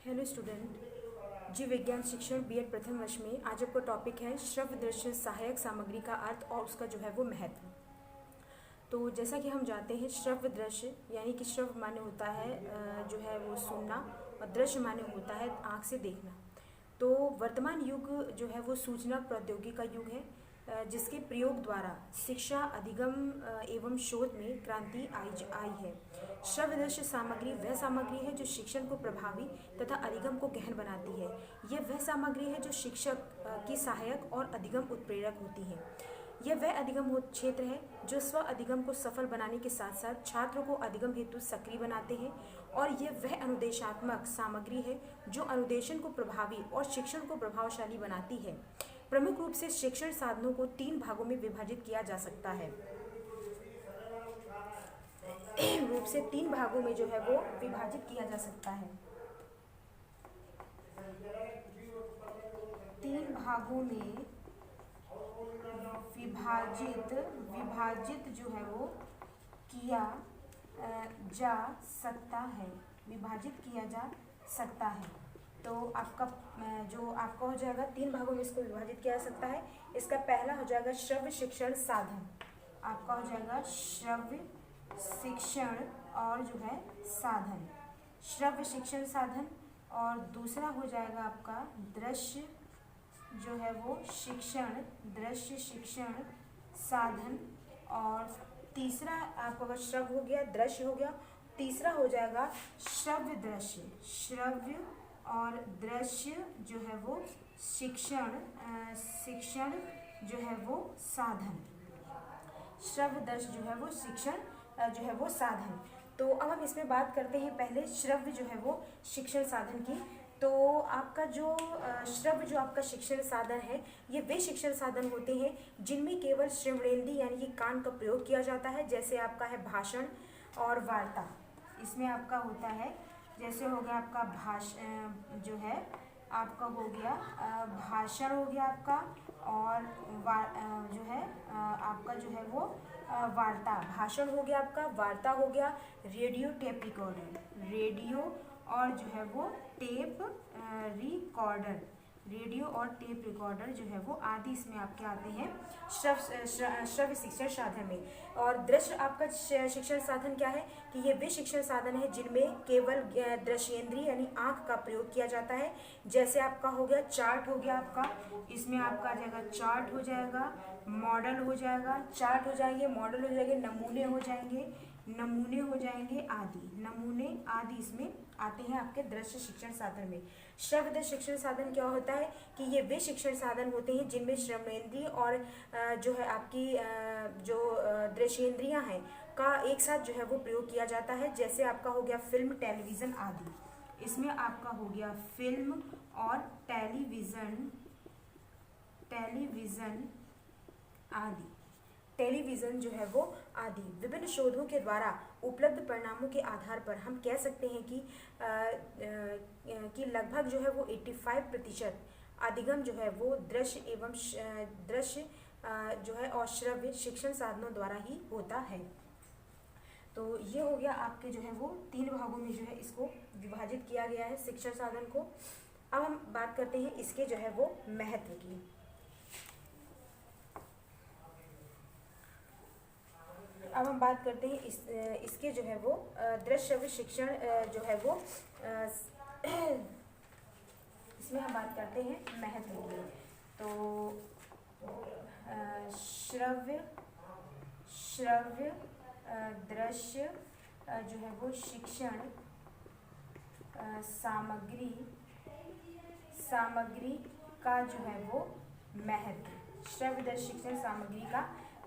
Hello student, जीव विज्ञान शिक्षण बीएड प्रथम वर्ष में आज आपका टॉपिक है श्रव्य दृश्य सहायक सामग्री का अर्थ और उसका जो है वो महत्व। तो जैसा कि हम जानते हैं श्रव्य दृश्य यानी कि श्रव्य माने होता है जो है वो सुनना और दृश्य माने होता है आँख से देखना। तो वर्तमान युग जो है वो सूचना प्रौद्योगिकी का युग है जिसके प्रयोग द्वारा शिक्षा अधिगम एवं शोध में क्रांति आई है। श्रव्य दृश्य सामग्री वह सामग्री है जो शिक्षण को प्रभावी तथा अधिगम को गहन बनाती है। यह वह सामग्री है जो शिक्षक की सहायक और अधिगम उत्प्रेरक होती है। यह वह अधिगम क्षेत्र है जो स्व अधिगम को सफल बनाने के साथ साथ छात्रों को अधिगम हेतु सक्रिय बनाते हैं, और यह वह अनुदेशात्मक सामग्री है जो अनुदेशन को प्रभावी और शिक्षण को प्रभावशाली बनाती है। प्रमुख रूप से शिक्षण साधनों को 3 भागों में विभाजित किया जा सकता है। रूप से 3 भागों में जो है वो विभाजित किया जा सकता है। 3 भागों में विभाजित जो है वो किया जा सकता है, विभाजित किया जा सकता है। तो आपका जो आपका हो जाएगा 3 भागों में इसको विभाजित किया जा सकता है। इसका पहला हो जाएगा श्रव्य शिक्षण साधन, आपका हो जाएगा श्रव्य शिक्षण और जो है साधन, श्रव्य शिक्षण साधन। और दूसरा हो जाएगा आपका दृश्य जो है वो शिक्षण, दृश्य शिक्षण साधन। और तीसरा आपका श्रव्य हो गया, दृश्य हो गया। तीसरा हो जाएगा श्रव्य दृश्य, श्रव्य और दृश्य जो है वो शिक्षण जो है वो साधन, श्रव्य दृश्य जो है वो शिक्षण जो है वो साधन। तो अब हम इसमें बात करते हैं पहले श्रव्य जो है वो शिक्षण साधन की। तो आपका जो श्रव्य जो आपका शिक्षण साधन है, ये वे शिक्षण साधन होते हैं जिनमें केवल श्रवणेंद्रिय यानी कि कान का प्रयोग किया जाता है। जैसे आपका है भाषण और वार्ता, इसमें आपका होता है जैसे हो गया आपका जो है आपका हो गया भाषण हो गया आपका, और जो है आपका जो है वो वार्ता, भाषण हो गया आपका, वार्ता हो गया, रेडियो टेप रिकॉर्डर, रेडियो और जो है वो टेप रिकॉर्डर, रेडियो और टेप रिकॉर्डर जो है वो आदि इसमें आपके आते हैं श्रव्य शिक्षण साधन में। और दृश्य आपका शिक्षण साधन क्या है कि ये वे शिक्षण साधन है जिनमें केवल दृश्येंद्रिय यानी आँख का प्रयोग किया जाता है। जैसे आपका हो गया चार्ट हो गया आपका, इसमें आपका आ जाएगा चार्ट हो जाएगा, मॉडल हो जाएगा, चार्ट हो जाएंगे, मॉडल हो जाएंगे, नमूने हो जाएंगे, नमूने हो जाएंगे आदि, नमूने आदि इसमें आते हैं आपके दृश्य शिक्षण साधन में। श्रव्य शिक्षण साधन क्या होता है कि ये वे शिक्षण साधन होते हैं जिनमें श्रवणेंद्रिय और जो है आपकी जो दृश्येंद्रियां हैं का एक साथ जो है वो प्रयोग किया जाता है। जैसे आपका हो गया फिल्म, टेलीविज़न आदि, इसमें आपका हो गया फिल्म और टेलीविज़न आदि, टेलीविज़न जो है वो आदि। विभिन्न शोधों के द्वारा उपलब्ध परिणामों के आधार पर हम कह सकते हैं कि लगभग जो है वो 85% अधिगम जो है वो दृश्य एवं दृश्य जो है और श्रव्य शिक्षण साधनों द्वारा ही होता है। तो ये हो गया आपके जो है वो 3 भागों में जो है इसको विभाजित किया गया है शिक्षण साधन को। अब हम बात करते हैं इसके जो है वो महत्व की। अब हम बात करते हैं इसके जो है वो दृश्य शिक्षण जो है वो इसमें हम बात करते हैं महत्व की। तो श्रव्य दृश्य जो है वो शिक्षण सामग्री का जो है वो महत्व, श्रव्य दृश्य शिक्षण सामग्री का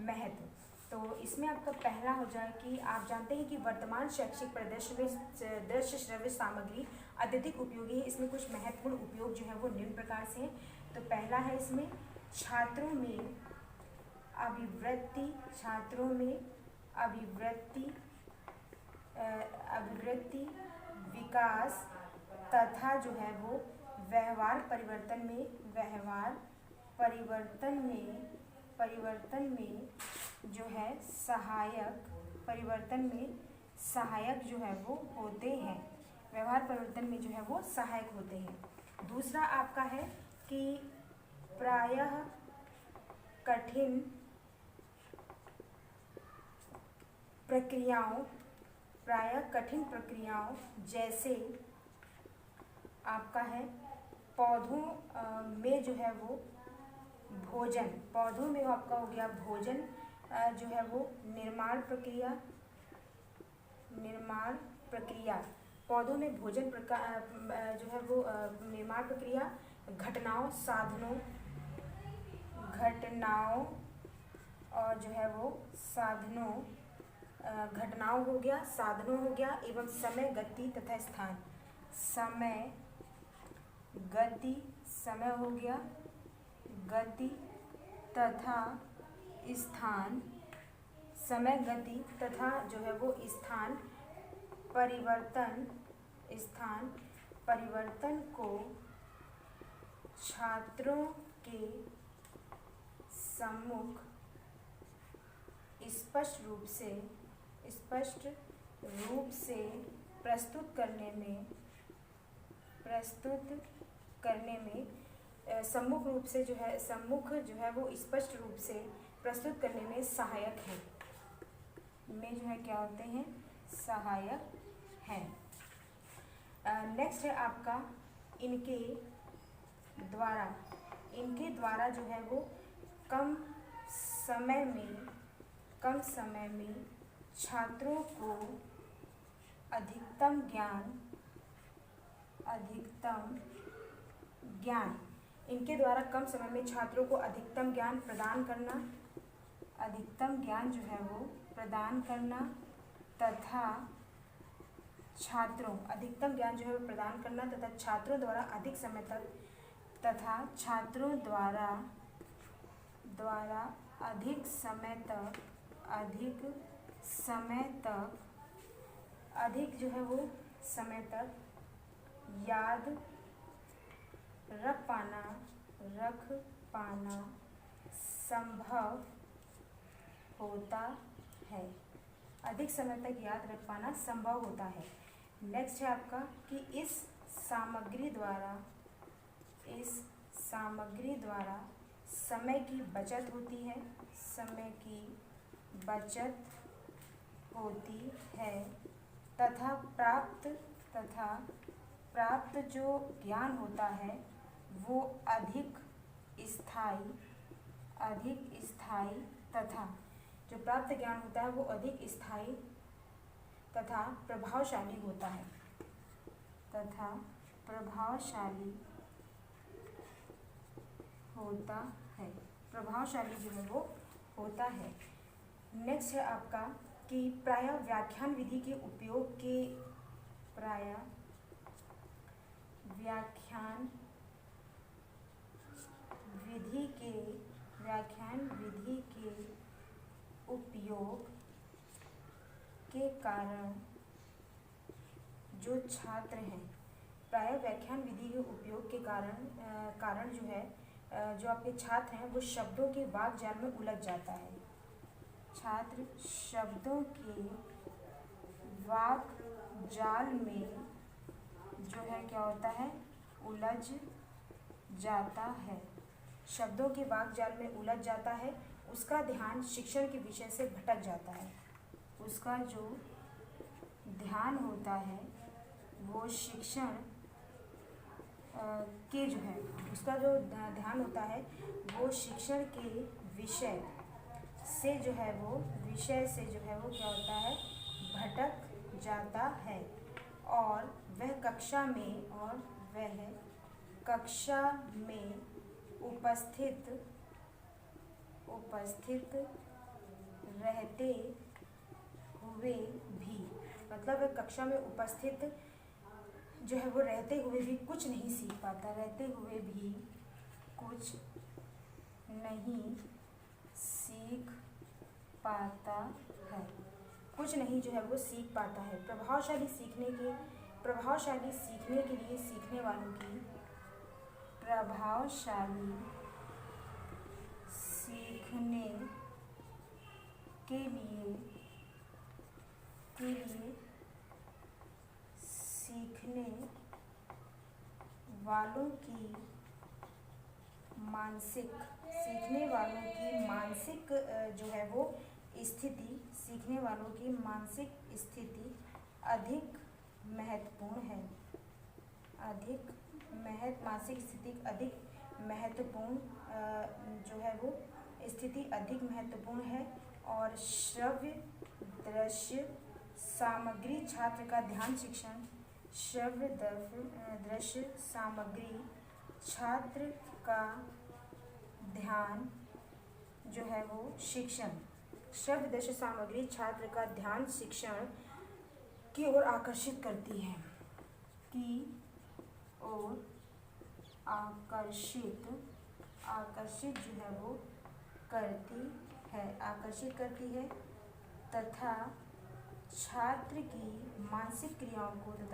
महत्व। तो इसमें आपका पहला हो जाए कि आप जानते हैं कि वर्तमान शैक्षिक परिदृश्य में दृश्य श्रव्य सामग्री अत्यधिक उपयोगी है। इसमें कुछ महत्वपूर्ण उपयोग जो है वो निम्न प्रकार से हैं। तो पहला है इसमें छात्रों में अभिवृत्ति विकास तथा जो है वो व्यवहार परिवर्तन में जो है सहायक जो है वो होते हैं, व्यवहार विचार परिवर्तन में जो है वो सहायक होते हैं। दूसरा आपका है कि प्रायः कठिन प्रक्रियाओं जैसे आपका है पौधों में जो है वो भोजन, पौधों में आपका हो गया भोजन जो है वो निर्माण प्रक्रिया, पौधों में भोजन जो है वो निर्माण प्रक्रिया, घटनाओं और जो है वो घटनाओं हो गया, साधनों हो गया, एवं समय, गति तथा स्थान। समय हो गया, गति तथा स्थान, समय, गति तथा जो है वो स्थान परिवर्तन को छात्रों के सम्मुख स्पष्ट रूप से प्रस्तुत करने में सम्मुख जो है वो स्पष्ट रूप से प्रस्तुत करने में सहायक है, में जो है क्या होते हैं, सहायक हैं। नेक्स्ट है आपका इनके द्वारा जो है वो कम समय में छात्रों को अधिकतम ज्ञान, इनके द्वारा कम समय में छात्रों को अधिकतम ज्ञान प्रदान करना, तथा छात्रों द्वारा अधिक समय तक याद रख पाना संभव होता है, अधिक समय तक याद रख पाना संभव होता है। नेक्स्ट है आपका कि इस सामग्री द्वारा समय की बचत होती है तथा प्राप्त जो ज्ञान होता है वो अधिक स्थायी तथा जो प्राप्त ज्ञान होता है वो अधिक स्थायी तथा प्रभावशाली होता है, प्रभावशाली जो है वो होता है। नेक्स्ट है आपका कि प्रायः व्याख्यान विधि के उपयोग के उपयोग के कारण जो छात्र हैं, प्रायः व्याख्यान विधि के उपयोग के कारण जो है जो आपके छात्र हैं वो शब्दों के वाकजाल में उलझ जाता है, छात्र शब्दों के वाकजाल में जो है क्या होता है, उलझ जाता है, शब्दों के वाकजाल में उलझ जाता है, उसका ध्यान शिक्षण के विषय से भटक जाता है, उसका जो ध्यान होता है वो शिक्षण के जो है उसका जो ध्यान होता है वो शिक्षण के विषय से जो है वो क्या होता है, भटक जाता है, और वह कक्षा में उपस्थित रहते हुए भी, मतलब वह कक्षा में उपस्थित जो है वो रहते हुए भी कुछ नहीं सीख पाता, जो है वो सीख पाता है। प्रभावशाली सीखने के लिए सीखने वालों की सीखने वालों की मानसिक जो है वो स्थिति, सीखने वालों की मानसिक स्थिति अधिक महत्वपूर्ण है। मानसिक स्थिति अधिक महत्वपूर्ण जो है वो स्थिति अधिक महत्वपूर्ण है। और श्रव्य दृश्य सामग्री छात्र का ध्यान शिक्षण, श्रव्य दृश्य सामग्री छात्र का ध्यान जो है वो शिक्षण, श्रव्य दृश्य सामग्री छात्र का ध्यान शिक्षण की ओर आकर्षित करती है, आकर्षित जो है वो आकर्षित करती है तथा छात्र की मानसिक क्रियाओं को जो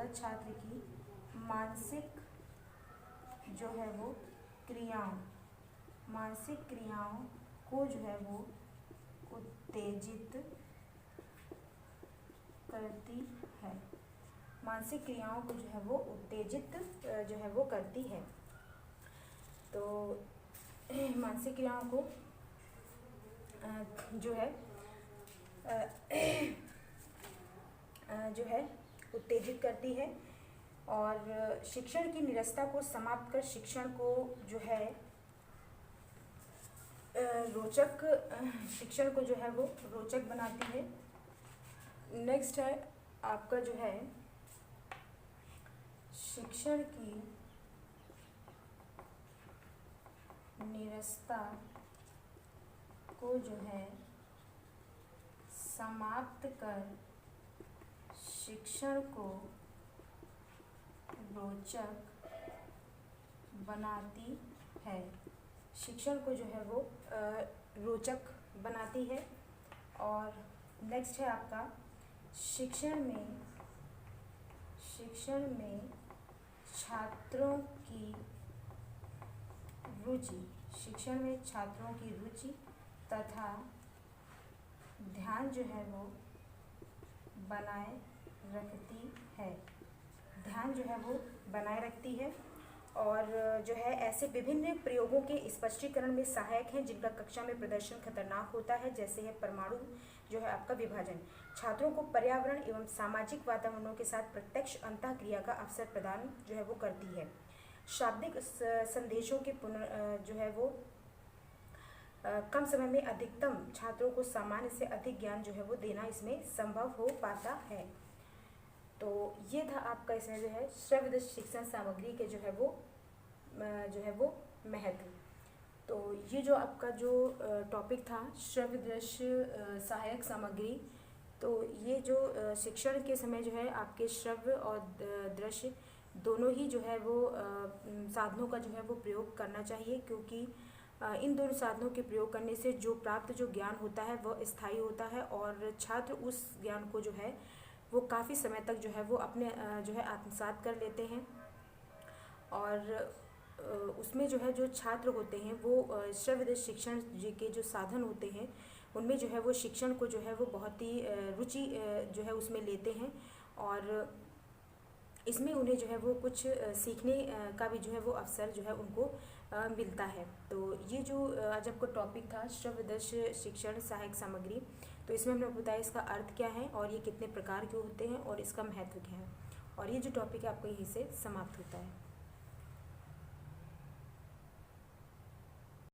है वो मानसिक क्रियाओं को जो है वो उत्तेजित करती है। मानसिक क्रियाओं को जो है वो उत्तेजित जो है वो करती है। तो मानसिक क्रियाओं को जो है उत्तेजित करती है। और शिक्षण की निरस्ता को समाप्त कर शिक्षण को जो है रोचक, शिक्षण को जो है वो रोचक बनाती है। नेक्स्ट है आपका जो है शिक्षण की निरस्ता को जो है समाप्त कर शिक्षण को रोचक बनाती है। शिक्षण को जो है वो रोचक बनाती है। और नेक्स्ट है आपका शिक्षण में छात्रों की रुचि तथा ध्यान जो है वो बनाए रखती है। और जो है ऐसे विभिन्न प्रयोगों के स्पष्टीकरण में सहायक हैं जिनका कक्षा में प्रदर्शन खतरनाक होता है, जैसे है परमाणु जो है आपका विभाजन। छात्रों को पर्यावरण एवं सामाजिक वातावरणों के साथ प्रत्यक्ष अंतःक्रिया का अवसर प्रदान जो है वो करती है। शाब्दिक संदेशों के जो है वो कम समय में अधिकतम छात्रों को सामान्य से अधिक ज्ञान जो है वो देना इसमें संभव हो पाता है। तो ये था आपका इसमें जो है श्रव्य शिक्षण सामग्री के जो है वो महत्व। तो ये जो आपका जो टॉपिक था श्रव्य दृश्य सहायक सामग्री, तो ये जो शिक्षण के समय जो है आपके श्रव्य और दृश्य दोनों ही जो है वो साधनों का जो है वो प्रयोग करना चाहिए, क्योंकि इन दोनों साधनों के प्रयोग करने से जो प्राप्त जो ज्ञान होता है वह स्थायी होता है और छात्र उस ज्ञान को जो है वो काफ़ी समय तक जो है वो अपने जो है आत्मसात कर लेते हैं। और उसमें जो है जो छात्र होते हैं वो श्रव्य शिक्षण के जो साधन होते हैं उनमें जो है वो शिक्षण को जो है वो बहुत ही रुचि जो है उसमें लेते हैं और इसमें उन्हें जो है वो कुछ सीखने का भी जो है वो अवसर जो है उनको मिलता है। तो ये जो आज आपका टॉपिक था श्रव्य शिक्षण सहायक सामग्री, तो इसमें हमने बताया इसका अर्थ क्या है और ये कितने प्रकार के होते हैं और इसका महत्व क्या है। और ये जो टॉपिक है आपका यहीं से समाप्त होता है।